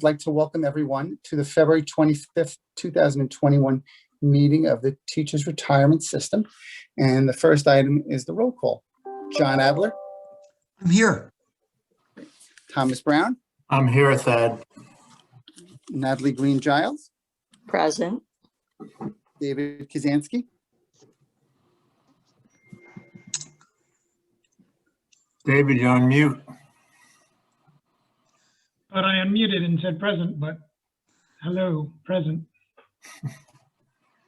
like to welcome everyone to the February 25th, 2021 meeting of the Teachers Retirement System. And the first item is the roll call. John Adler. I'm here. Thomas Brown. I'm here, Thad. Natalie Green-Giles. Present. David Kazansky. David, you're on mute. But I unmuted and said present, but hello, present.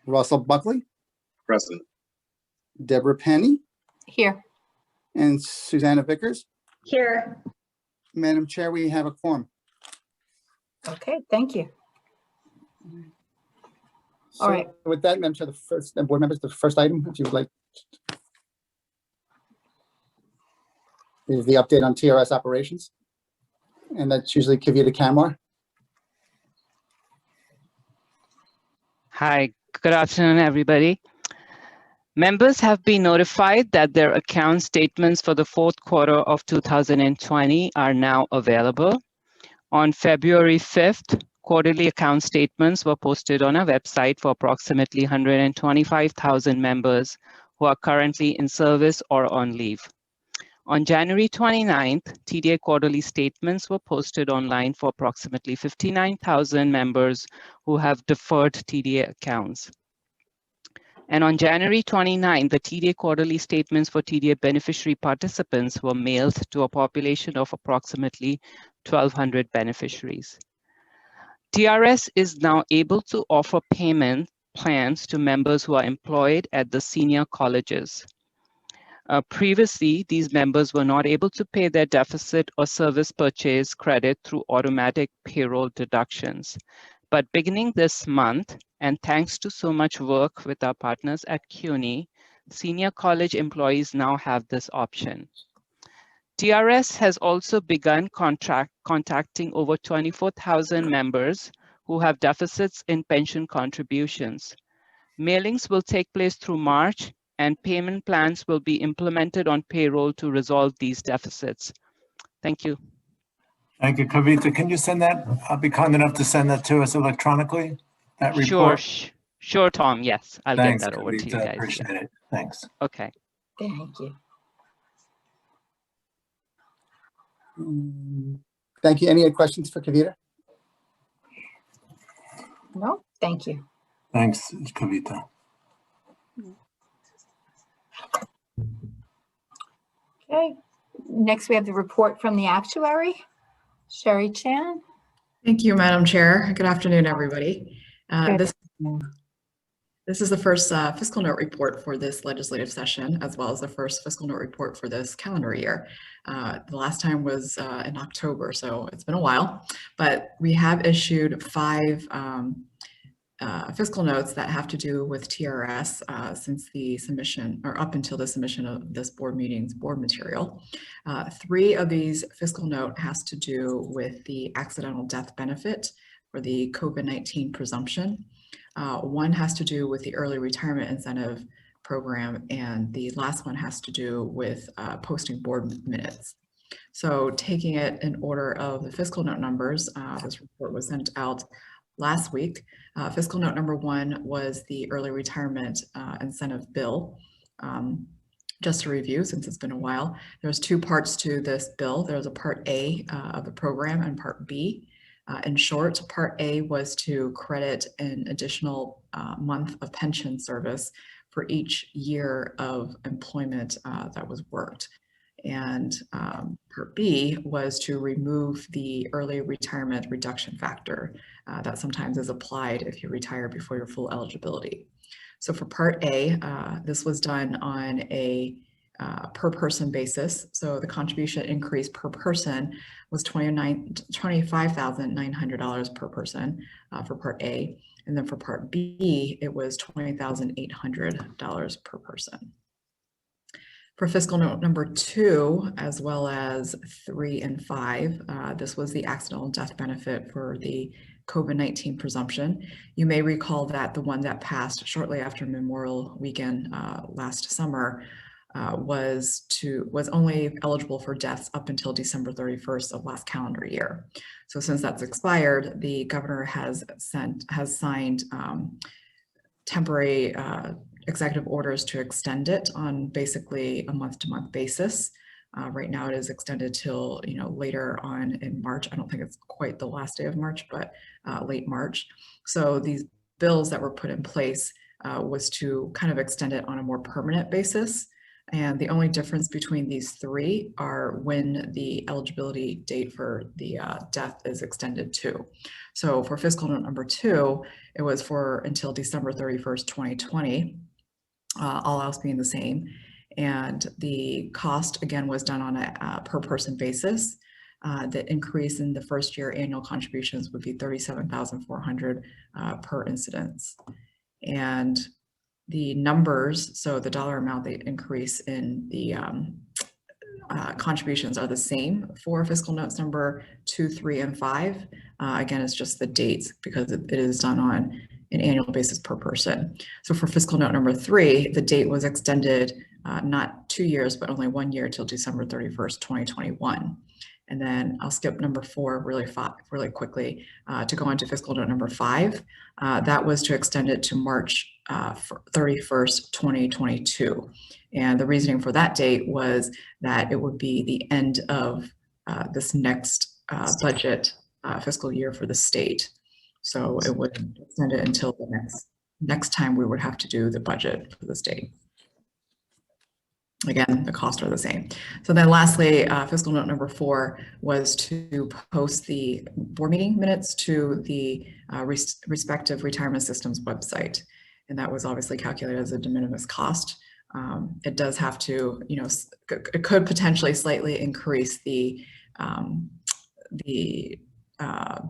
Russell Buckley. Present. Deborah Penny. Here. And Susanna Vickers. Here. Madam Chair, we have a quorum. Okay, thank you. So All right. With that, Madam Chair, board members, the first item, if you would like, is the update on TRS operations. And that's usually Kavita Kamwar. Hi, good afternoon, everybody. Members have been notified that their account statements for the fourth quarter of 2020 are now available. On February 5th, quarterly account statements were posted on our website for approximately 125,000 members who are currently in service or on leave. On January 29th, TDA quarterly statements were posted online for approximately 59,000 members who have deferred TDA accounts. And on January 29th, the TDA quarterly statements for TDA beneficiary participants were mailed to a population of approximately 1,200 beneficiaries. TRS is now able to offer payment plans to members who are employed at the senior colleges. Previously, these members were not able to pay their deficit or service purchase credit through automatic payroll deductions. But beginning this month, and thanks to so much work with our partners at CUNY, senior college employees now have this option. TRS has also begun contacting over 24,000 members who have deficits in pension contributions. Mailings will take place through March, and payment plans will be implemented on payroll to resolve these deficits. Thank you. Thank you, Kavita. Can you send that? I'll be kind enough to send that to us electronically, that report. Sure, Tom. Yes, I'll Thanks, get that over Kavita. to you guys. Appreciate it. Thanks. Okay. Thank you. Thank you. Any questions for Kavita? No, thank you. Thanks, Kavita. Okay, next we have the report from the actuary. Sherry Chan. Thank you, Madam Chair. Good afternoon, everybody. This is the first fiscal note report for this legislative session, as well as the first fiscal note report for this calendar year. The last time was in October, so it's been a while, but we have issued 5 fiscal notes that have to do with TRS since the submission, or up until the submission of this board meeting's board material. 3 of these fiscal note has to do with the accidental death benefit for the COVID-19 presumption. 1 has to do with the early retirement incentive program, and the last one has to do with posting board minutes. So taking it in order of the fiscal note numbers, this report was sent out last week. Fiscal note number 1 was the early retirement incentive bill. Just to review, since it's been a while, there's 2 parts to this bill. There's a part A of the program and part B. In short, part A was to credit an additional month of pension service for each year of employment that was worked. And part B was to remove the early retirement reduction factor that sometimes is applied if you retire before your full eligibility. So for part A, this was done on a per person basis. So the contribution increase per person was $25,900 per person for part A. And then for part B, it was $20,800 per person. For fiscal note number 2, as well as 3 and 5, this was the accidental death benefit for the COVID-19 presumption. You may recall that the one that passed shortly after Memorial Weekend last summer was only eligible for deaths up until December 31st of last calendar year. So since that's expired, the governor has signed temporary executive orders to extend it on basically a month-to-month basis. Right now it is extended till, later on in March. I don't think it's quite the last day of March, but late March. So these bills that were put in place was to kind of extend it on a more permanent basis. And the only difference between these three are when the eligibility date for the death is extended to. So for fiscal note number 2, it was for until December 31st, 2020, all else being the same. And the cost, again, was done on a per person basis. The increase in the first year annual contributions would be $37,400 per incidence. And the numbers, so the dollar amount they increase in the contributions are the same for fiscal notes number 2, 3, and 5. Again, it's just the dates because it is done on an annual basis per person. So for fiscal note number 3, the date was extended not 2 years, but only 1 year till December 31st, 2021. And then I'll skip number 4 really quickly to go on to fiscal note number 5. That was to extend it to March 31st, 2022. And the reasoning for that date was that it would be the end of this next budget fiscal year for the state. So it would extend it until the next time we would have to do the budget for the state. Again, the costs are the same. So then lastly, fiscal note number 4 was to post the board meeting minutes to the respective retirement systems website. And that was obviously calculated as a de minimis cost. It does have to, it could potentially slightly increase the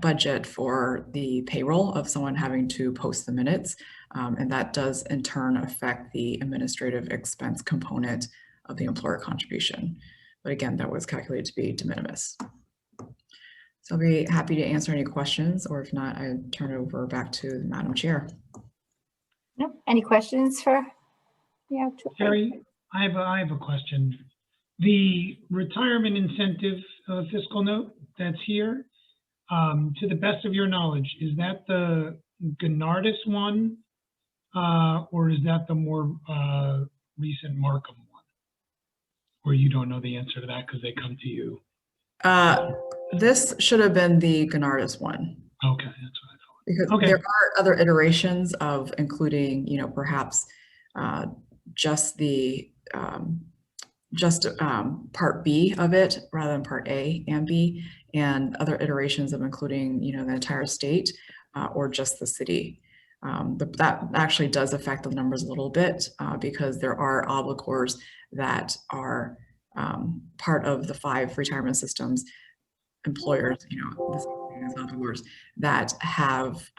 budget for the payroll of someone having to post the minutes. And that does in turn affect the administrative expense component of the employer contribution. But again, that was calculated to be de minimis. So I'll be happy to answer any questions, or if not, I turn it over back to the Madam Chair. No, any questions for the actuary? Sherry, I have a question. The retirement incentive fiscal note that's here, to the best of your knowledge, is that the Gennardis one, or is that the more recent Markham one? Or you don't know the answer to that because they come to you? This should have been the Gennardis one. Okay, that's what I thought. Because there are other iterations of including, perhaps just the part B of it rather than part A and B, and other iterations of including, the entire state or just the city. That actually does affect the numbers a little bit because there are obligors that are part of the 5 retirement systems employers, obligors that have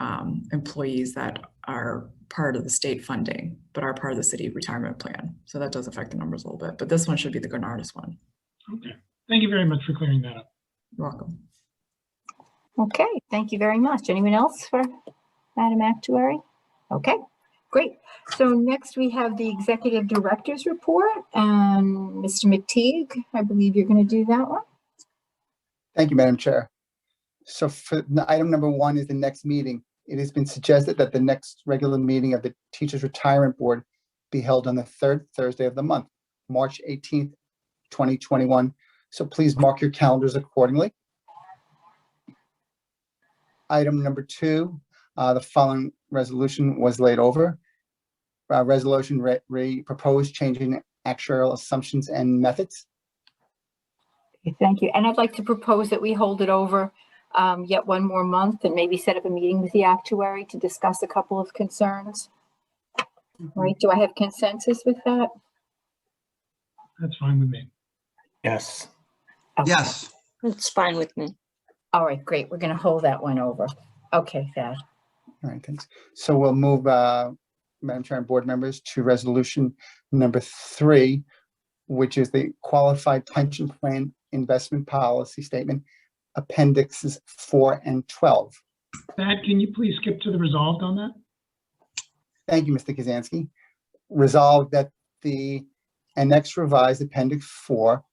employees that are part of the state funding, but are part of the city retirement plan. So that does affect the numbers a little bit, but this one should be the Gennardis one. Okay, thank you very much for clearing that up. You're welcome. Okay, thank you very much. Anyone else for Madam Actuary? Okay, great. So next we have the Executive Director's Report, and Mr. McTeague, I believe you're going to do that one. Thank you, Madam Chair. So for item number 1 is the next meeting. It has been suggested that the next regular meeting of the Teachers Retirement Board be held on the 3rd Thursday of the month, March 18th, 2021. So please mark your calendars accordingly. Item number 2, the following resolution was laid over. Resolution proposed changing actuarial assumptions and methods. Okay, thank you. And I'd like to propose that we hold it over yet one more month and maybe set up a meeting with the actuary to discuss a couple of concerns. Right? Do I have consensus with that? That's fine with me. Yes. Okay. Yes. It's fine with me. All right, great. We're going to hold that one over. Okay, Thad. All right, thanks. So we'll move, Madam Chair and board members, to resolution number 3, which is the Qualified Pension Plan Investment Policy Statement, Appendixes 4 and 12. Thad, can you please skip to the resolved on that? Thank you, Mr. Kazansky. Resolved that the Annex Revised Appendix 4,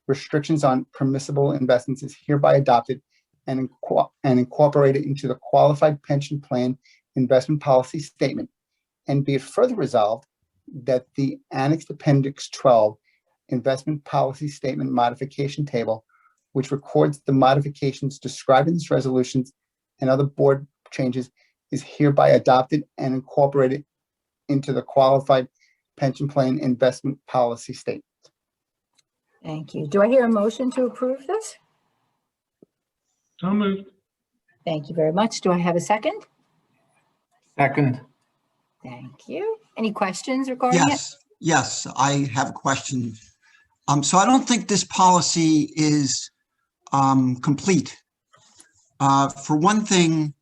Restrictions on Permissible Investments, is hereby adopted and incorporated into the Qualified Pension Plan Investment Policy Statement. And be it further resolved that the Annexed Appendix 12 Investment Policy Statement Modification Table, which records the modifications described in this resolutions and other board changes, is hereby adopted and incorporated into the Qualified Pension Plan Investment Policy Statement. Thank you. Do I hear a motion to approve this? So moved. Thank you very much. Do I have a second? Second. Thank you. Any questions regarding it? Yes, I have a question. So I don't think this policy is complete. For one thing,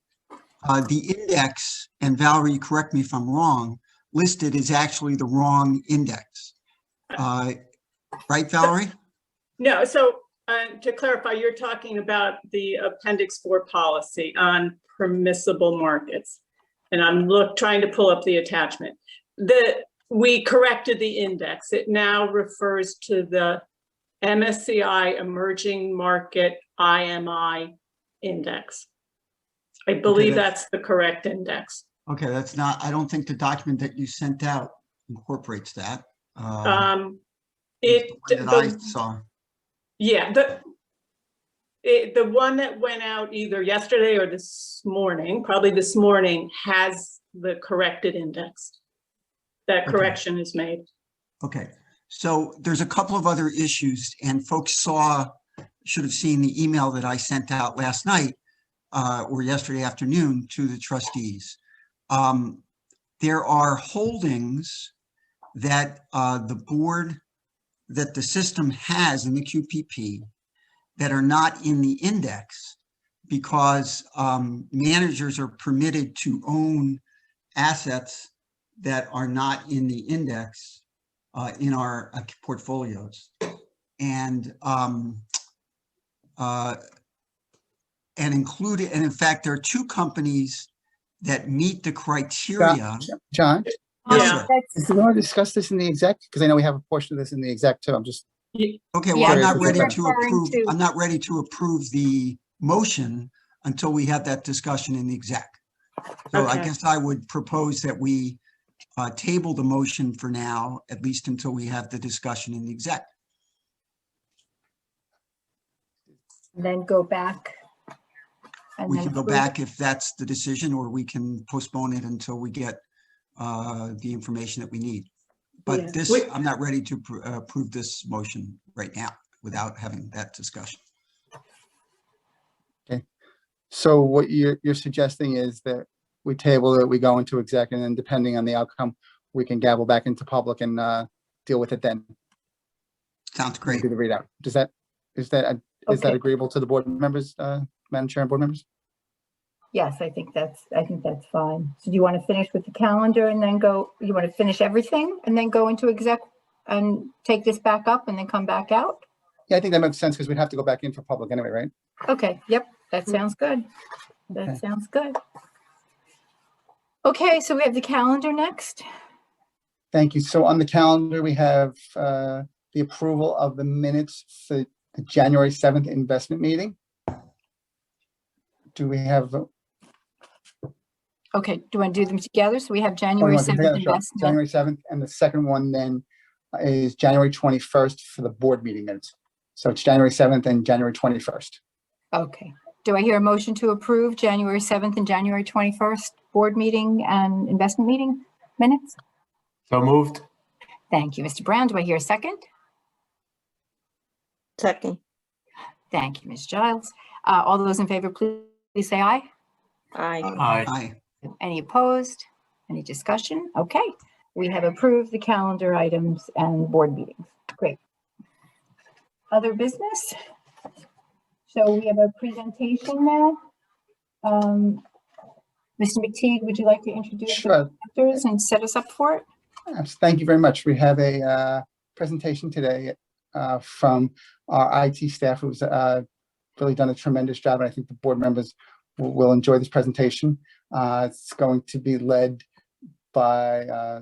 the index, and Valerie, correct me if I'm wrong, listed is actually the wrong index. Right, Valerie? No, so to clarify, you're talking about the Appendix 4 policy on permissible markets. And I'm trying to pull up the attachment. We corrected the index. It now refers to the MSCI Emerging Market IMI Index. I believe that's the correct index. Okay, that's not, I don't think the document that you sent out incorporates that. I saw. Yeah, the one that went out either yesterday or this morning, probably this morning, has the corrected index. That correction is made. Okay, so there's a couple of other issues, and folks should have seen the email that I sent out last night or yesterday afternoon to the trustees. There are holdings that that the system has in the QPP that are not in the index because managers are permitted to own assets that are not in the index in our portfolios. And included, and in fact, there are two companies that meet the criteria. John? Yes, sir. Do we want to discuss this in the exec? Because I know we have a portion of this in the exec too. I'm just. Okay, well, I'm not ready to approve. I'm not ready to approve the motion until we have that discussion in the exec. So I guess I would propose that we table the motion for now, at least until we have the discussion in the exec. And then go back. We can go back if that's the decision, or we can postpone it until we get the information that we need. But I'm not ready to approve this motion right now without having that discussion. Okay. So what you're suggesting is that we table it, we go into exec, and then depending on the outcome, we can gavel back into public and deal with it then. Sounds great. Do the readout. Is that agreeable to the board members, Madam Chair and board members? Yes, I think that's fine. So do you want to finish with the calendar and then go, you want to finish everything and then go into exec and take this back up and then come back out? Yeah, I think that makes sense because we'd have to go back in for public anyway, right? Okay, yep, that sounds good. That sounds good. Okay, so we have the calendar next. Thank you. So on the calendar, we have the approval of the minutes for the January 7th investment meeting. Do we have? Okay, do you want to do them together? So we have January 7th investment. January 7th, and the second one then is January 21st for the board meeting minutes. So it's January 7th and January 21st. Okay. Do I hear a motion to approve January 7th and January 21st board meeting and investment meeting minutes? So moved. Thank you, Mr. Brown. Do I hear a second? Second. Thank you, Ms. Giles. All those in favor, please say aye. Aye. Aye. Any opposed? Any discussion? Okay, we have approved the calendar items and board meetings. Great. Other business? So we have a presentation now. Mr. McTeague, would you like to introduce the presenters and set us up for it? Yes, thank you very much. We have a presentation today from our IT staff who's really done a tremendous job, and I think the board members will enjoy this presentation. It's going to be led by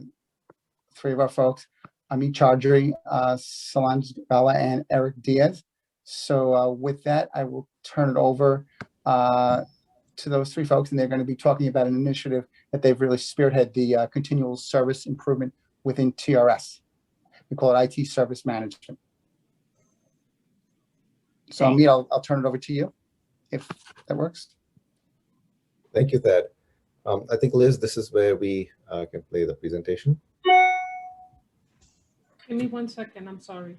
three of our folks. Amit Chaudhry, Solange Bala, and Eric Diaz. So with that, I will turn it over to those three folks, and they're going to be talking about an initiative that they've really spearheaded, the continual service improvement within TRS. We call it IT service management. So Amit, I'll turn it over to you, if that works. Thank you, Thad. I think, Liz, this is where we can play the presentation. Give me 1 second, I'm sorry.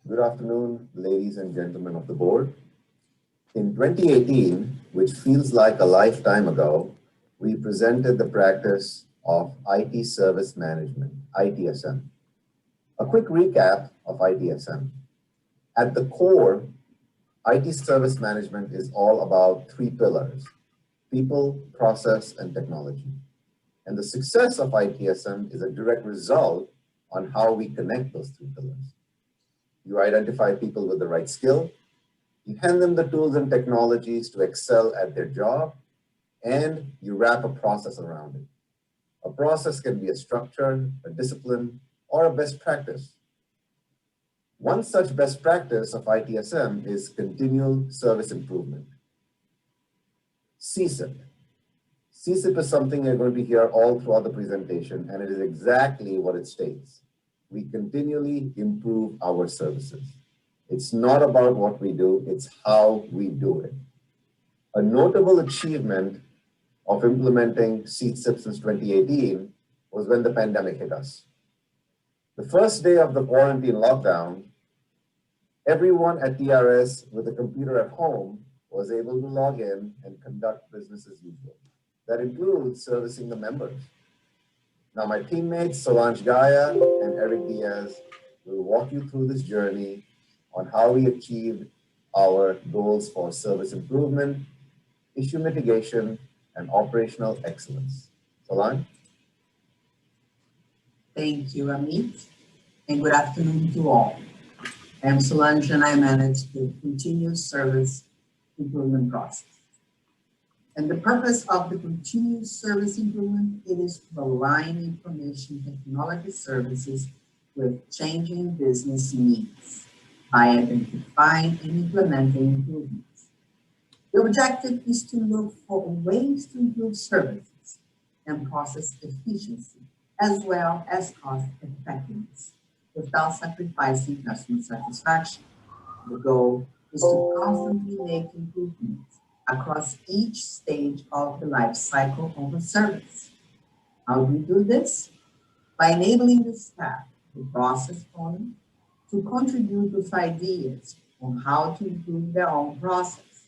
Good afternoon, ladies and gentlemen of the board. In 2018, which feels like a lifetime ago, we presented the practice of IT service management, ITSM. A quick recap of ITSM. At the core, IT service management is all about three pillars: people, process, and technology. And the success of ITSM is a direct result on how we connect those three pillars. You identify people with the right skill, you hand them the tools and technologies to excel at their job, and you wrap a process around it. A process can be a structure, a discipline, or a best practice. One such best practice of ITSM is continual service improvement. CSIP. CSIP is something you're going to hear all throughout the presentation, and it is exactly what it states. We continually improve our services. It's not about what we do, it's how we do it. A notable achievement of implementing CSIP since 2018 was when the pandemic hit us. The first day of the quarantine lockdown, everyone at TRS with a computer at home was able to log in and conduct business as usual. That includes servicing the members. Now, my teammates, Solange Gaia and Eric Diaz, will walk you through this journey on how we achieved our goals for service improvement, issue mitigation, and operational excellence. Solange? Thank you, Amit, and good afternoon to all. I am Solange and I manage the continuous service improvement process. And the purpose of the continuous service improvement, it is to align information technology services with changing business needs by identifying and implementing improvements. The objective is to look for ways to improve services and process efficiency, as well as cost effectiveness, without sacrificing customer satisfaction. The goal is to constantly make improvements across each stage of the life cycle of a service. How do we do this? By enabling the staff, the process owner, to contribute with ideas on how to improve their own process.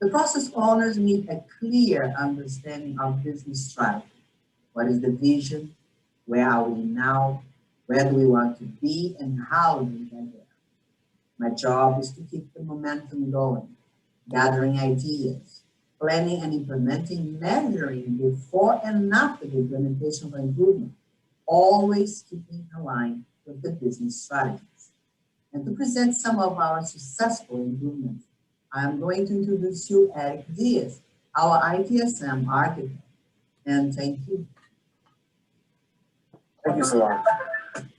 The process owners need a clear understanding of business strategy. What is the vision? Where are we now? Where do we want to be? And how do we get there? My job is to keep the momentum going, gathering ideas, planning and implementing, measuring before and after the implementation of improvement, always keeping aligned with the business strategies. And to present some of our successful improvements, I'm going to introduce you Eric Diaz, our ITSM architect. And thank you. Thank you, Solange.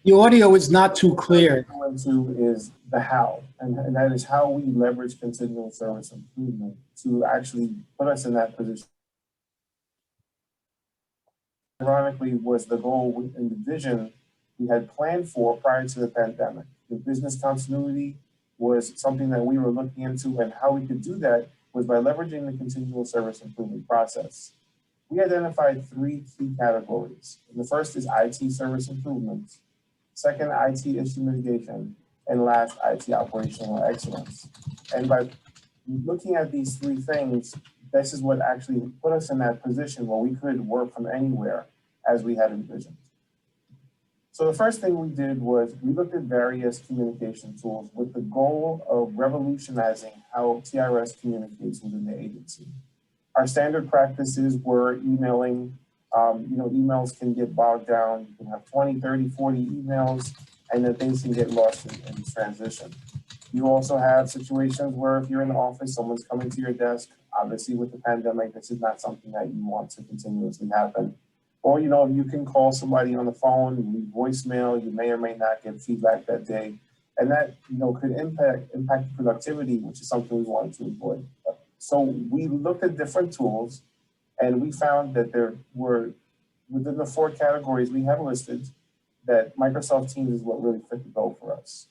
The audio is not too clear. What I go into is the how, and that is how we leverage continual service improvement to actually put us in that position. Ironically, was the goal and the vision we had planned for prior to the pandemic. The business continuity was something that we were looking into, and how we could do that was by leveraging the continual service improvement process. We identified three key categories. And the first is IT service improvements, second, IT issue mitigation, and last, IT operational excellence. And by looking at these three things, this is what actually put us in that position where we could work from anywhere as we had envisioned. So the first thing we did was we looked at various communication tools with the goal of revolutionizing how TRS communicates within the agency. Our standard practices were emailing Emails can get bogged down. You can have 20, 30, 40 emails, and then things can get lost in transition. You also have situations where if you're in the office, someone's coming to your desk. Obviously, with the pandemic, this is not something that you want to continuously happen. Or, you can call somebody on the phone, leave voicemail, you may or may not get feedback that day. And that, could impact productivity, which is something we wanted to avoid. So we looked at different tools, and we found that there were, within the 4 categories we have listed, that Microsoft Teams is what really fit the bill for us.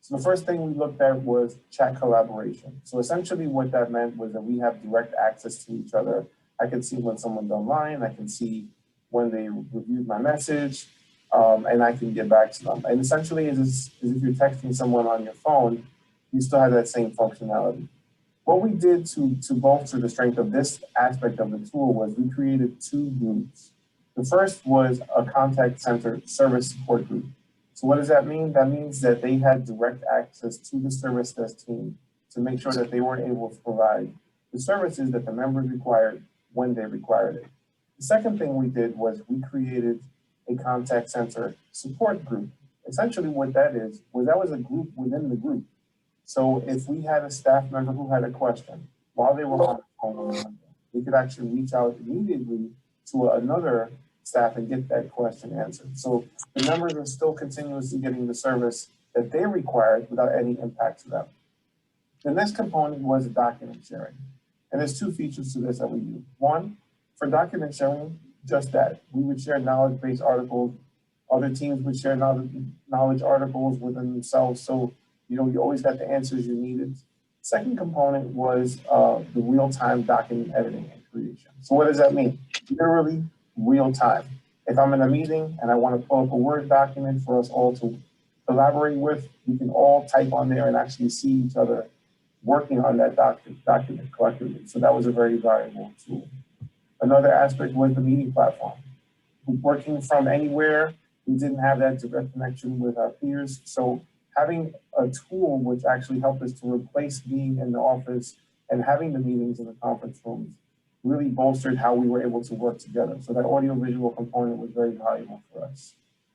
So the first thing we looked at was chat collaboration. So essentially what that meant was that we have direct access to each other. I can see when someone's online, I can see when they reviewed my message, and I can get back to them. And essentially, as if you're texting someone on your phone, you still have that same functionality. What we did to bolster the strength of this aspect of the tool was we created 2 groups. The first was a contact center service support group. So what does that mean? That means that they had direct access to the service desk team to make sure that they were able to provide the services that the members required when they required it. The second thing we did was we created a contact center support group. Essentially what that is, that was a group within the group. So if we had a staff member who had a question while they were on the phone, they could actually reach out immediately to another staff and get that question answered. So the members are still continuously getting the service that they required without any impact to them. The next component was document sharing. And there's 2 features to this that we use. One, for document sharing, just that. We would share knowledge-based articles. Other teams would share knowledge articles within themselves. So, you always got the answers you needed. Second component was the real-time document editing and creation. So what does that mean? Literally real time. If I'm in a meeting and I want to pull up a Word document for us all to collaborate with, we can all type on there and actually see each other working on that document collectively. So that was a very valuable tool. Another aspect was the meeting platform. Working from anywhere, we didn't have that direct connection with our peers. So having a tool which actually helped us to replace being in the office and having the meetings in the conference rooms really bolstered how we were able to work together. So that audio-visual component was very valuable for us.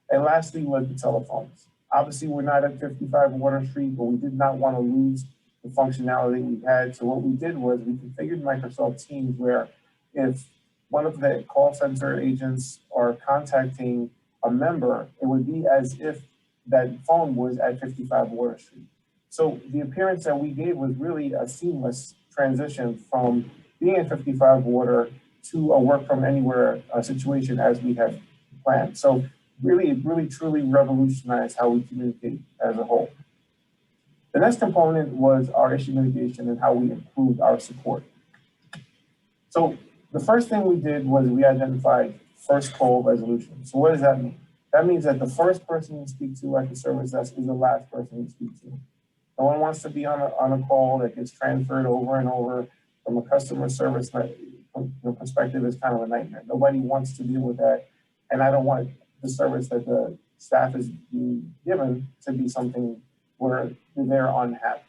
And lastly was the telephones. Obviously, we're not at 55 Water Street, but we did not want to lose the functionality we had. So what we did was we configured Microsoft Teams where if one of the call center agents are contacting a member, it would be as if that phone was at 55 Water Street. So the appearance that we gave was really a seamless transition from being at 55 Water to a work from anywhere situation as we had planned. So really truly revolutionized how we communicate as a whole. The next component was our issue mitigation and how we improved our support. So the first thing we did was we identified first call resolution. So what does that mean? That means that the first person you speak to at the service desk is the last person you speak to. No one wants to be on a call that gets transferred over and over. From a customer service perspective, is kind of a nightmare. Nobody wants to deal with that. And I don't want the service that the staff is being given to be something where they're unhappy.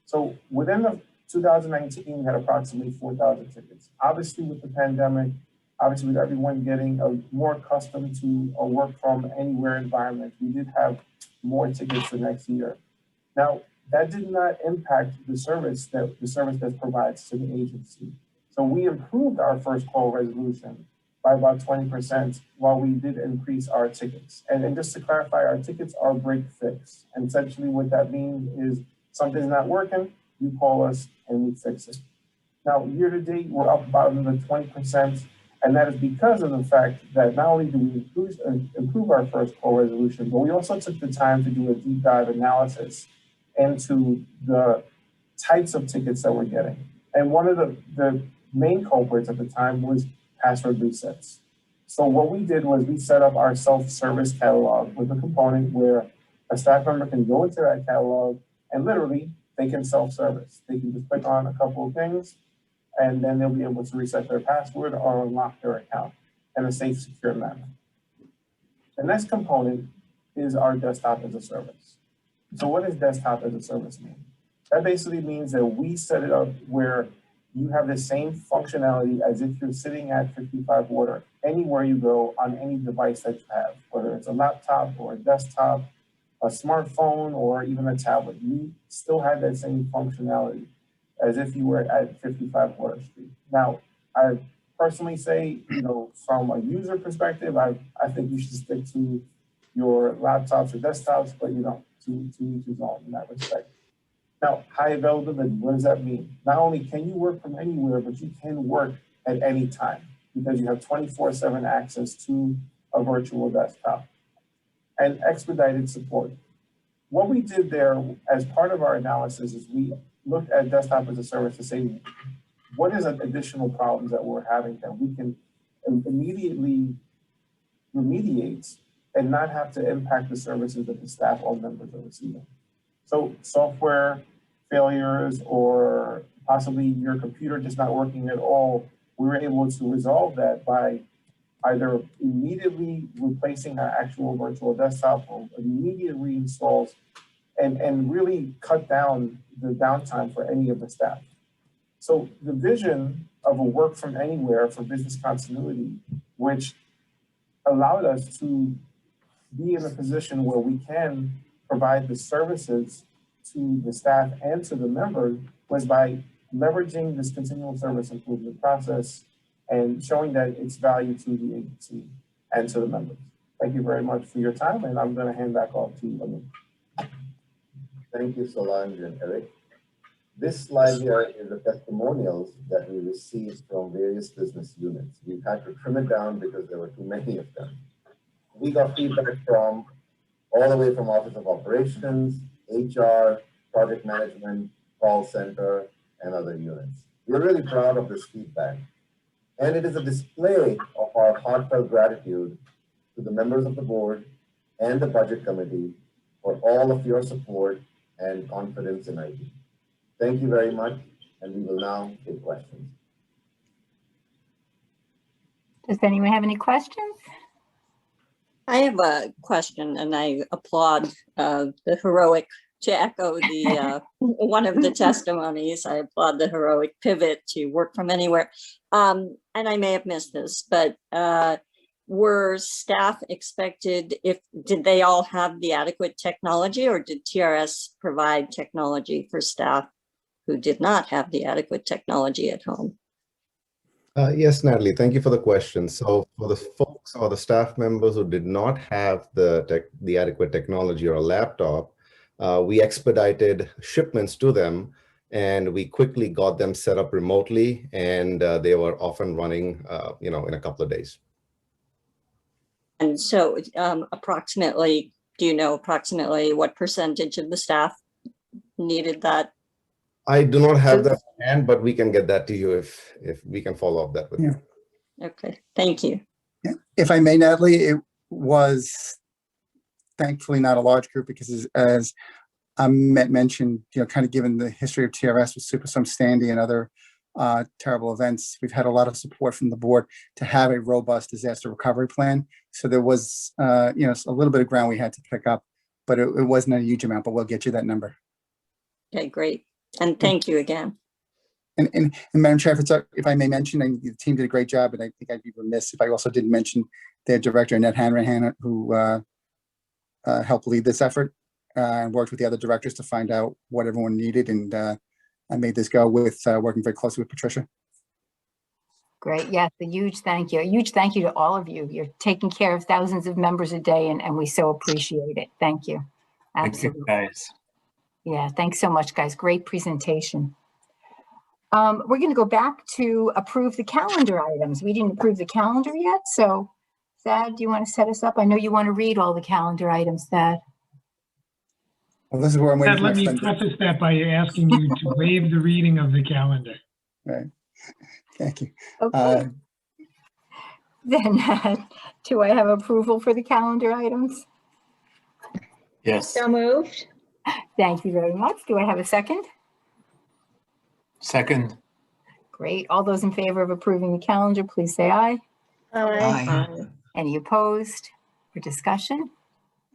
So within the 2019, we had approximately 4,000 tickets. Obviously with the pandemic, obviously with everyone getting more accustomed to a work from anywhere environment, we did have more tickets for next year. Now, that did not impact the service that provides to the agency. So we improved our first call resolution by about 20% while we did increase our tickets. And just to clarify, our tickets are break fix. And essentially what that means is something's not working, you call us and we fix it. Now, year to date, we're up about another 20%. And that is because of the fact that not only do we improve our first call resolution, but we also took the time to do a deep dive analysis into the types of tickets that we're getting. And one of the main culprits at the time was password resets. So what we did was we set up our self-service catalog with a component where a staff member can go into that catalog and literally they can self-service. They can just click on a couple of things and then they'll be able to reset their password or unlock their account in a safe, secure manner. The next component is our desktop as a service. So what does desktop as a service mean? That basically means that we set it up where you have the same functionality as if you're sitting at 55 Water anywhere you go on any device that you have, whether it's a laptop or a desktop, a smartphone, or even a tablet. You still have that same functionality as if you were at 55 Water Street. Now, I personally say, you know, from a user perspective, I think you should stick to your laptops or desktops, but you know, to each his own in that respect. Now, high availability, what does that mean? Not only can you work from anywhere, but you can work at any time because you have 24/7 access to a virtual desktop. And expedited support. What we did there as part of our analysis is we looked at desktop as a service to say, what is an additional problems that we're having that we can immediately remediate and not have to impact the services that the staff or members are receiving. So software failures or possibly your computer just not working at all, we were able to resolve that by either immediately replacing our actual virtual desktop or immediate reinstalls and really cut down the downtime for any of the staff. So the vision of a work from anywhere for business continuity, which allowed us to be in a position where we can provide the services to the staff and to the members, was by leveraging this continual service improvement process and showing that it's value to the agency and to the members. Thank you very much for your time, and I'm going to hand back off to you, Amin. Thank you, Solange and Eric. This slide here is the testimonials that we received from various business units. We've had to trim it down because there were too many of them. We got feedback from all the way from Office of Operations, HR, project management, call center, and other units. We're really proud of this feedback. And it is a display of our heartfelt gratitude to the members of the board and the budget committee for all of your support and confidence in IT. Thank you very much, and we will now take questions. Does anyone have any questions? I have a question, and I applaud the heroic, to echo the one of the testimonies, I applaud the heroic pivot to work from anywhere. And I may have missed this, but were staff expected, did they all have the adequate technology, or did TRS provide technology for staff who did not have the adequate technology at home? Yes, Natalie, thank you for the question. So for the folks or the staff members who did not have the adequate technology or a laptop, we expedited shipments to them, and we quickly got them set up remotely, and they were off and running, in a couple of days. And so approximately, do you know approximately what percentage of the staff needed that? I do not have that in hand, but we can get that to you if we can follow up that with you. Okay, thank you. Yeah. If I may, Natalie, it was thankfully not a large group because as Amit mentioned, kind of given the history of TRS with Superstorm Sandy and other terrible events, we've had a lot of support from the board to have a robust disaster recovery plan. So there was, a little bit of ground we had to pick up, but it wasn't a huge amount, but we'll get you that number. Okay, great. And thank you again. And Madam Chair, if I may mention, and the team did a great job, and I think I'd be remiss if I also didn't mention their director, Annette Hanrahan, who helped lead this effort and worked with the other directors to find out what everyone needed, and I made this go with working very closely with Patricia. Great. Yes, a huge thank you. A huge thank you to all of you. You're taking care of thousands of members a day, and we so appreciate it. Thank you. Absolutely. Thank you, guys. Yeah, thanks so much, guys. Great presentation. We're going to go back to approve the calendar items. We didn't approve the calendar yet. So, Thad, do you want to set us up? I know you want to read all the calendar items, Thad. Well, this is where I'm waiting. Let me preface that by asking you to waive the reading of the calendar. Right. Thank you. Okay. Then, do I have approval for the calendar items? Yes. So moved. Thank you very much. Do I have a second? Second. Great. All those in favor of approving the calendar, please say aye. Aye. Any opposed or discussion?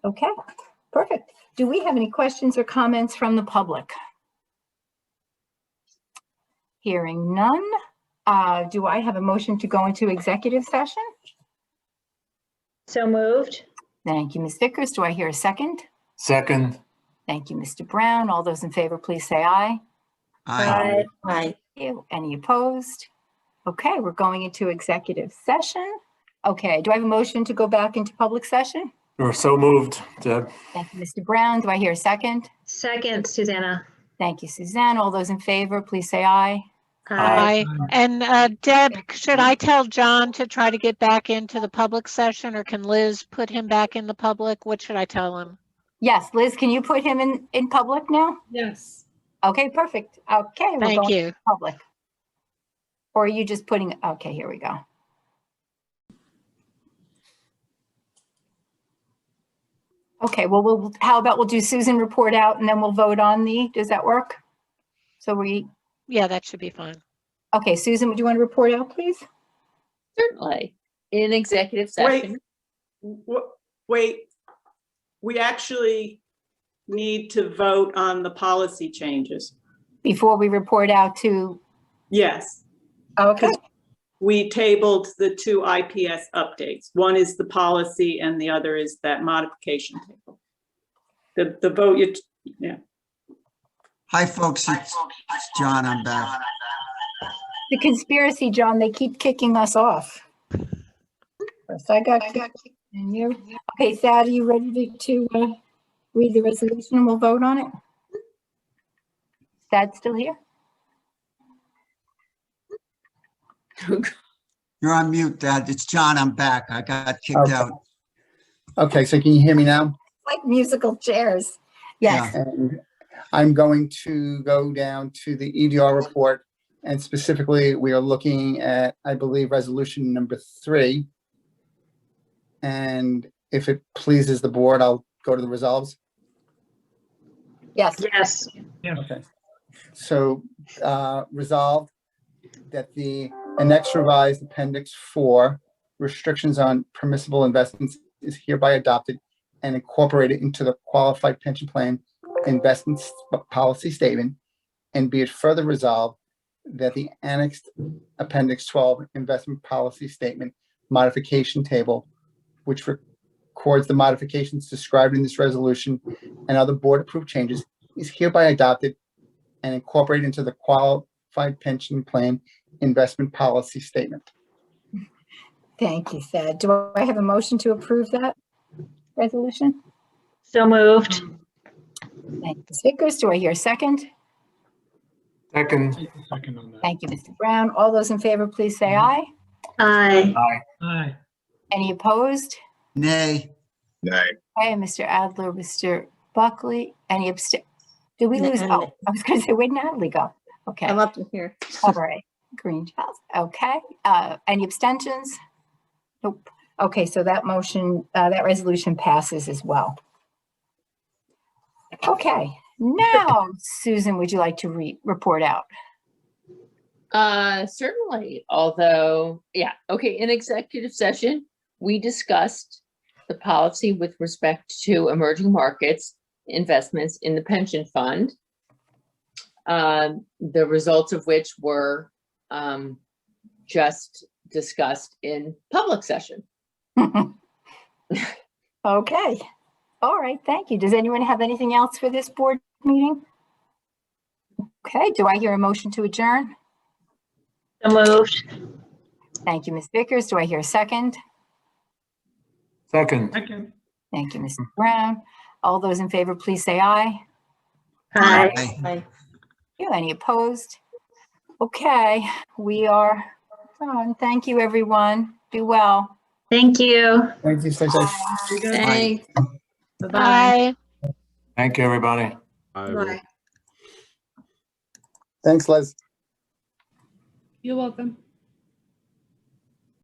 Okay, perfect. Do we have any questions or comments from the public? Hearing none. Do I have a motion to go into executive session? So moved. Thank you, Ms. Vickers. Do I hear a second? Second. Thank you, Mr. Brown. All those in favor, please say aye. Aye. Aye. Any opposed? Okay, we're going into executive session. Okay, do I have a motion to go back into public session? Or so moved, Deb. Thank you, Mr. Brown. Do I hear a second? Second, Susanna. Thank you, Suzanne. All those in favor, please say aye. Aye. And Deb, should I tell John to try to get back into the public session, or can Liz put him back in the public? What should I tell him? Yes, Liz, can you put him in public now? Yes. Okay, perfect. Okay, we're Thank going you. to public. Or are you just putting, okay, here we go. Okay, well, how about we'll do Susan report out and then we'll vote on does that work? So Yeah, that should be fine. Okay, Susan, would you want to report out, please? Certainly. In executive session. Wait, we actually need to vote on the policy changes. Before we report out to? Yes. Okay. We tabled the 2 IPS updates. One is the policy and the other is that modification table. The vote, yeah. Hi, folks. It's John. I'm back. The conspiracy, John, they keep kicking us off. First I got and you. Okay, Thad, are you ready to read the resolution and we'll vote on it? Thad still here? You're on mute, Dad. It's John. I'm back. I got kicked out. Okay, so can you hear me now? Like musical chairs. Yes. Yeah. And I'm going to go down to the EDR report, and specifically we are looking at, I believe, resolution number 3. And if it pleases the board, I'll go to the resolves. Yes. Yes. Okay. So resolved that the annex revised appendix 4 restrictions on permissible investments is hereby adopted and incorporated into the qualified pension plan investments policy statement, and be it further resolved that the annexed appendix 12 investment policy statement modification table, which records the modifications described in this resolution and other board approved changes, is hereby adopted and incorporated into the qualified pension plan investment policy statement. Thank you, Thad. Do I have a motion to approve that resolution? So moved. Thank you, Vickers. Do I hear a second? Second. Second on that. Thank you, Mr. Brown. All those in favor, please say aye. Aye. Aye. Aye. Any opposed? Nay. Okay, Mr. Adler, Mr. Buckley, any abstain? Did we lose? Oh, I was going to say, where'd Natalie go? Okay. I'm up in here. All right. Green House. Okay. Any abstentions? Nope. Okay, so that motion, that resolution passes as well. Okay, now, Susan, would you like to report out? Certainly, although, yeah, okay, in executive session, we discussed the policy with respect to emerging markets investments in the pension fund, the results of which were just discussed in public session. Okay. All right, thank you. Does anyone have anything else for this board meeting? Okay, do I hear a motion to adjourn? So moved. Thank you, Ms. Vickers. Do I hear a second? Second. Second. Thank you, Mr. Brown. All those in favor, please say aye. Aye. Aye. Any opposed? Okay, we are done. Thank you, everyone. Be well. Thank you. Thank you, stay safe. Thanks. Bye. Thank you, everybody. Bye. Thanks, Les. You're welcome.